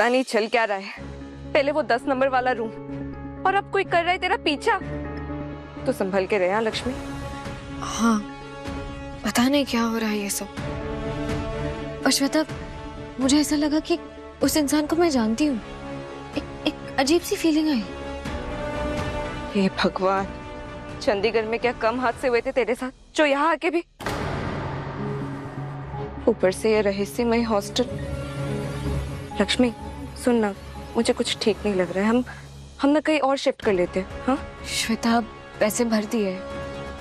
पता नहीं चल क्या रहा है। पहले वो 10 नंबर वाला रूम और अब कोई कर रहा है तेरा पीछा। तो संभल के रहे लक्ष्मी। हाँ, पता नहीं क्या हो रहा है ये सब। और श्वेता, मुझे ऐसा लगा कि उस इंसान को मैं जानती हूँ। एक अजीब सी फीलिंग आई। हे भगवान, चंडीगढ़ में क्या कम हादसे हुए थे तेरे साथ जो यहाँ आके भी। ऊपर से ये रहस्यमय हॉस्टल। लक्ष्मी सुन ना, मुझे कुछ ठीक नहीं लग रहा है। हम ना कहीं और शिफ्ट कर लेते हैं। हाँ श्वेता, पैसे भर दिए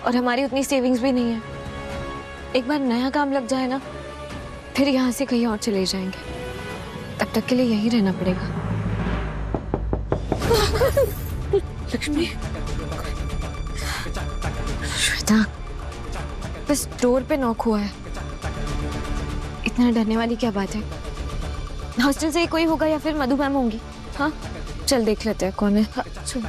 और हमारी उतनी सेविंग्स भी नहीं है। एक बार नया काम लग जाए ना, फिर यहाँ से कहीं और चले जाएंगे। तब तक के लिए यहीं रहना पड़ेगा। लक्ष्मी। श्वेता, बस डोर पे नॉक हुआ है। इतना डरने वाली क्या बात है? हॉस्टल से ही कोई होगा या फिर मधु मैम होंगी। हाँ चल देख लेते हैं कौन है। हाँ, चल।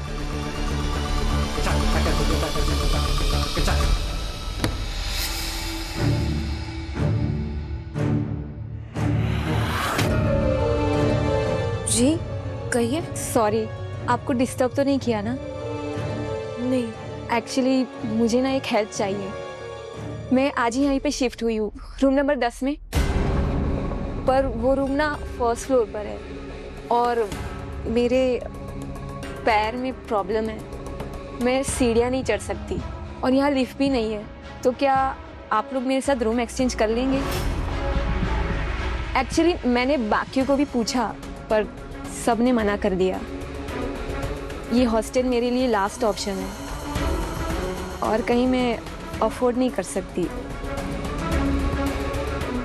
जी कहिए। सॉरी, आपको डिस्टर्ब तो नहीं किया ना? नहीं, एक्चुअली मुझे ना एक हेल्प चाहिए। मैं आज ही यहीं पे शिफ्ट हुई हूँ, रूम नंबर 10 में। पर वो रूम ना फर्स्ट फ्लोर पर है और मेरे पैर में प्रॉब्लम है। मैं सीढ़ियाँ नहीं चढ़ सकती और यहाँ लिफ्ट भी नहीं है। तो क्या आप लोग मेरे साथ रूम एक्सचेंज कर लेंगे? एक्चुअली मैंने बाकियों को भी पूछा पर सब ने मना कर दिया। ये हॉस्टल मेरे लिए लास्ट ऑप्शन है और कहीं मैं अफोर्ड नहीं कर सकती।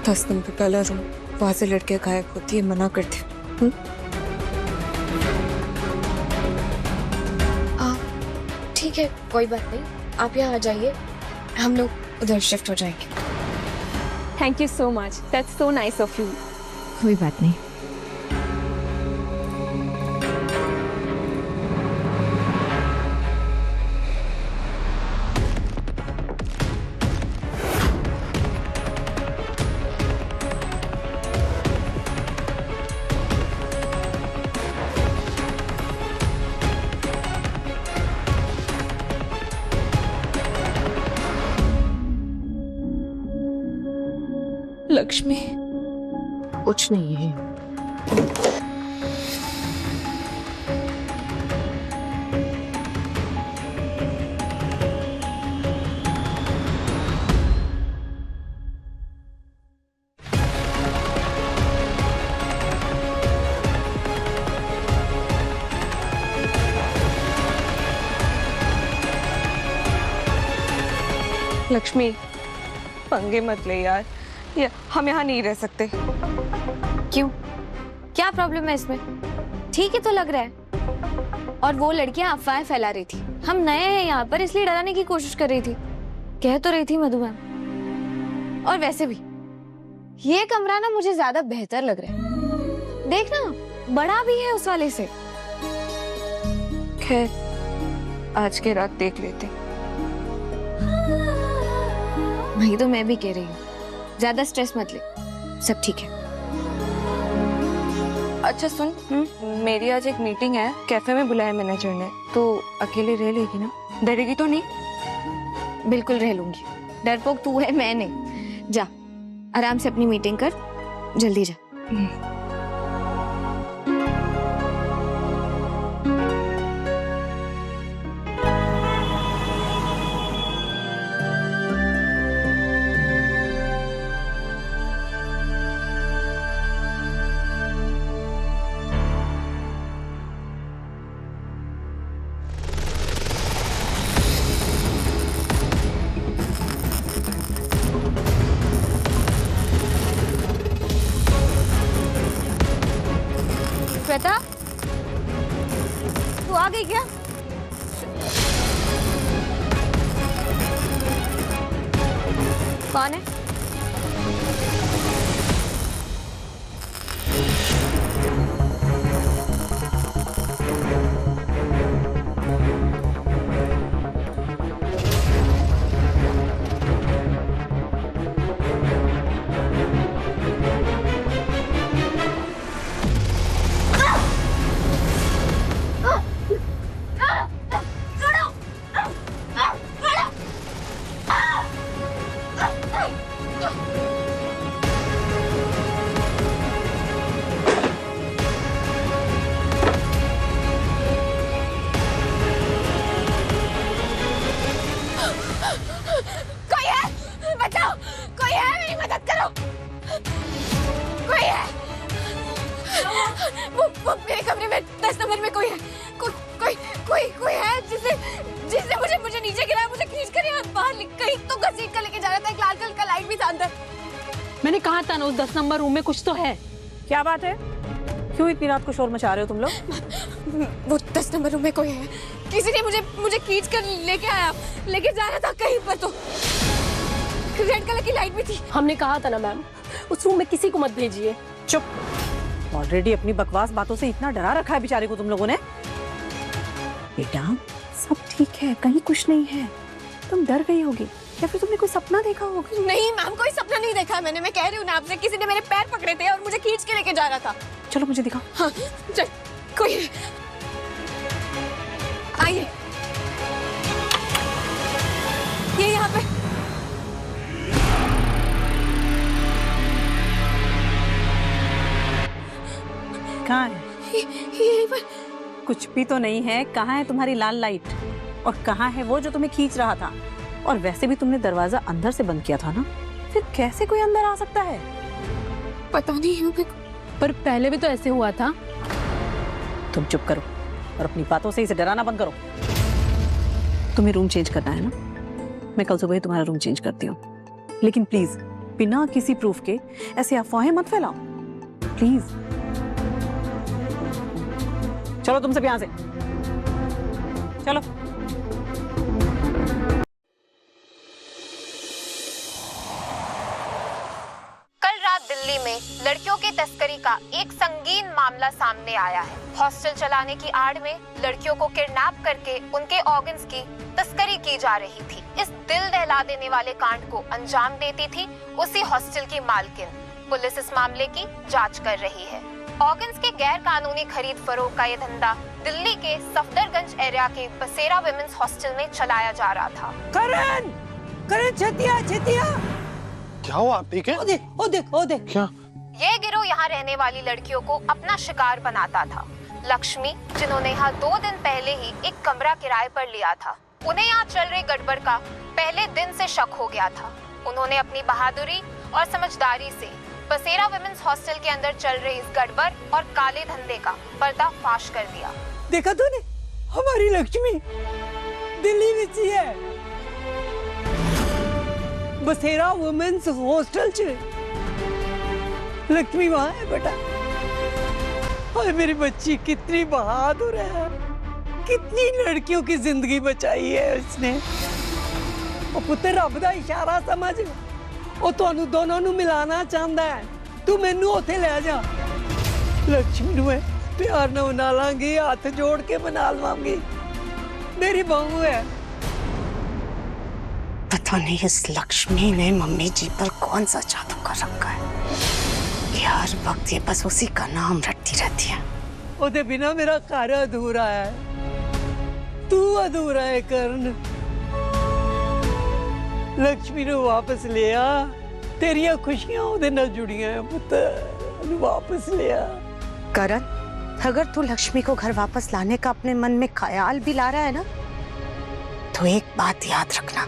10 नंबर पहला रूम, वहां से लड़के गायब होती है, मना करते। ठीक है, कोई बात नहीं, आप यहाँ आ जाइए, हम लोग उधर शिफ्ट हो जाएंगे। Thank you so much, that's so nice of you. कोई बात नहीं। लक्ष्मी, कुछ नहीं है। लक्ष्मी पंगे मत ले यार, हम यहाँ नहीं रह सकते। क्यों? क्या प्रॉब्लम है इसमें? ठीक ही तो लग रहा है। और वो लड़कियां अफवाहें फैला रही थी। हम नए हैं यहाँ पर इसलिए डराने की कोशिश कर रही थी। कह तो रही थी मधु मैम। और वैसे भी ये कमरा ना मुझे ज्यादा बेहतर लग रहा है। देखना, बड़ा भी है उस वाले से। खैर आज के रात देख लेते। वही तो मैं भी कह रही हूँ, ज्यादा स्ट्रेस मत ले, सब ठीक है। अच्छा सुन, मेरी आज एक मीटिंग है, कैफे में बुलाया मैनेजर ने, तो अकेले रह लेगी ना? डरेगी तो नहीं? बिल्कुल रह लूंगी। डरपोक तू है, मैं नहीं। जा आराम से अपनी मीटिंग कर, जल्दी जा। श्वेता, तू आ गई क्या? कौन है? कोई है, बचाओ, कोई है, मेरी मदद करो, कोई है, वो मेरे कमरे में 10 नंबर में कोई है, कोई है जिसने मुझे नीचे गिराया, मुझे खींच कर यहाँ बाहर कहीं तो घसीट कर लेके जा रहा था, एक लाल कलर का लाइट भी था अंदर। मैंने कहा था ना उस 10 नंबर रूम में कुछ तो है। क्या बात है, क्यों इतनी रात को शोर मचा रहे हो तुम लोग? वो 10 नंबर रूम में कोई है, किसी ने मुझे खींच कर लेके जा रहा था कहीं पर, तो रेड कलर की लाइट भी थी। हमने कहा था ना मैम, उस रूम में किसी को मत भेजिए। चुप, ऑलरेडी अपनी बकवास बातों से इतना डरा रखा है बेचारे को तुम लोगों ने। बेटा सब ठीक है, कहीं कुछ नहीं है, तुम डर गई होगी या फिर तुमने कोई सपना देखा होगा। नहीं मैम, कोई सपना नहीं देखा मैंने, मैं कह रही हूँ ना आपसे, किसी ने मेरे पैर पकड़े थे और मुझे खींच के लेके जा रहा था। चलो मुझे दिखाओ। हाँ चल, कोई है, आइए, ये यहाँ पे। कहाँ है? यहीं पर। कुछ भी तो नहीं है। कहाँ है तुम्हारी लाल लाइट और कहाँ है वो जो तुम्हें खींच रहा था? और वैसे भी तुमने दरवाजा अंदर से बंद किया था ना, फिर कैसे कोई अंदर आ सकता है? पता नहीं है, पर पहले भी तो ऐसे हुआ था। तुम चुप करो और अपनी बातों से इसे डराना बंद करो। तुम्हें रूम चेंज करना है ना, मैं कल सुबह ही तुम्हारा रूम चेंज करती हूँ, लेकिन प्लीज बिना किसी प्रूफ के ऐसे अफवाहें मत फैलाओ प्लीज। चलो तुम सब यहाँ से चलो। कल रात दिल्ली में लड़कियों की तस्करी का एक संगीन मामला सामने आया है। हॉस्टल चलाने की आड़ में लड़कियों को किडनैप करके उनके ऑर्गन्स की तस्करी की जा रही थी। इस दिल दहला देने वाले कांड को अंजाम देती थी उसी हॉस्टल की मालकिन। पुलिस इस मामले की जांच कर रही है। ऑर्गन्स के गैर कानूनी खरीद फरोख्त का ये धंधा दिल्ली के सफदरगंज एरिया के बसेरा विमेंस हॉस्टल में चलाया जा रहा था। करण, करण छतिया, छतिया। क्या हुआ, आप ठीक है? ओ देख। क्या? ये गिरोह यहाँ रहने वाली लड़कियों को अपना शिकार बनाता था। लक्ष्मी, जिन्होंने यहाँ 2 दिन पहले ही एक कमरा किराए पर लिया था, उन्हें यहाँ चल रही गड़बड़ का पहले दिन से शक हो गया था। उन्होंने अपनी बहादुरी और समझदारी से बसेरा विमेंस हॉस्टल के अंदर चल रही इस गड़बड़ और काले धंधे का पर्दाफाश कर दिया। देखा तूने, हमारी लक्ष्मी दिल्ली में ही है, बसेरा वुमेन्स हॉस्टल च लक्ष्मी वहां है बेटा। और मेरी बच्ची कितनी बहादुर है, कितनी लड़कियों की जिंदगी बचाई है उसने। और पुत्र रब दा इशारा समझ, ਉਹ ਤੁਹਾਨੂੰ ਦੋਨੋਂ ਨੂੰ ਮਿਲਾਣਾ ਚਾਹੁੰਦਾ ਹੈ। ਤੂੰ ਮੈਨੂੰ ਉੱਥੇ ਲੈ ਜਾ। ਲక్ష్ਮੀ ਨੂੰ ਮੈਂ ਪਿਆਰ ਨਾਲ ਮਨਾ ਲਾਂਗੀ, ਹੱਥ ਜੋੜ ਕੇ ਮਨਾ ਲਵਾਂਗੀ, मेरी बहू है। पता नहीं इस लक्ष्मी ने मम्मी जी पर कौन सा जादू कर रखा है कि हर वक्त ये बस उसी का नाम रटती रहती है। ਉਹਦੇ ਬਿਨਾ ਮੇਰਾ ਘਰ ਅਧੂਰਾ ਹੈ, ਤੂੰ ਅਧੂਰਾ ਹੈ ਕਰਨ। लक्ष्मी ने वापस लिया, तेरिया खुशियां ਉਹਦੇ ਨਾਲ जुड़ियां हैं पुत्र, ਉਹਨੂੰ वापस लिया। करण, अगर तू लक्ष्मी को घर वापस लाने का अपने मन में ख्याल भी ला रहा है ना, तो एक बात याद रखना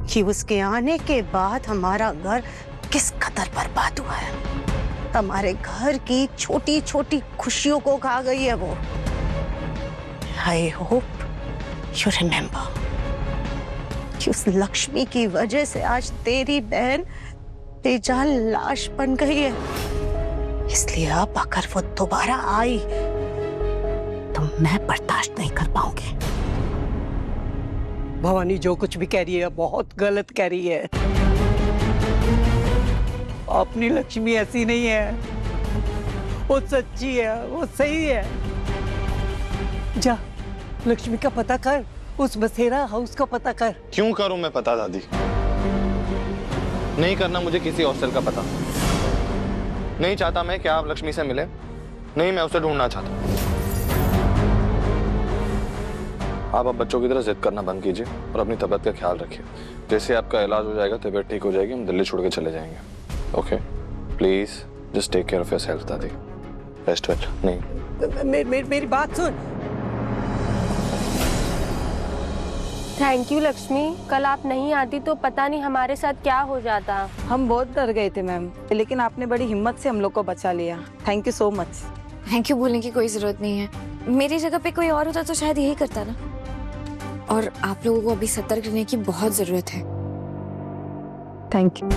कि उसके आने के बाद हमारा घर किस कदर बर्बाद हुआ है। हमारे घर की छोटी छोटी खुशियों को खा गई है वो। आई होप यू रिमेम्बर कि उस लक्ष्मी की वजह से आज तेरी बहन बेजान लाश बन गई है। इसलिए अब अगर वो दोबारा आई तो मैं बर्दाश्त नहीं कर पाऊंगी। भवानी जो कुछ भी कह रही है बहुत गलत कह रही है। अपनी लक्ष्मी ऐसी नहीं है, वो सच्ची है, वो सही है। जा लक्ष्मी का पता कर, उस बसेरा हाउस का पता कर। क्यों करूं मैं पता दादी? नहीं करना मुझे किसी हॉस्टल का पता। नहीं चाहता मैं कि आप लक्ष्मी से मिले, नहीं मैं उसे ढूंढना चाहता हूं। आप अब बच्चों की तरह जिद करना बंद कीजिए और अपनी तबीयत का ख्याल रखिए। जैसे आपका इलाज हो जाएगा, तबीयत ठीक हो जाएगी, हम दिल्ली छोड़ के चले जाएंगे। Okay please just take care of yourself दादी। Rest well. नहीं मेरी बात सुन। थैंक यू लक्ष्मी, कल आप नहीं आती तो पता नहीं हमारे साथ क्या हो जाता। हम बहुत डर गए थे मैम, लेकिन आपने बड़ी हिम्मत से हम लोग को बचा लिया। Thank you so much. Thank you बोलने की कोई जरूरत नहीं है, मेरी जगह पे कोई और होता तो शायद यही करता ना। और आप लोगों को अभी सतर्क रहने की बहुत जरूरत है। Thank you.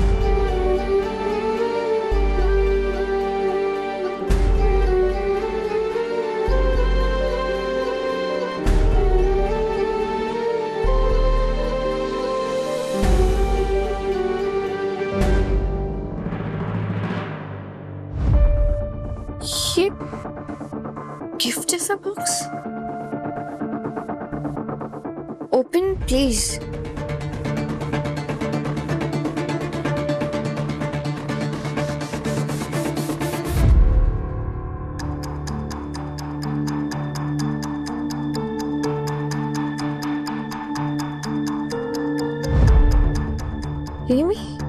ये गिफ्ट जैसा बॉक्स, ओपन प्लीज। Amy?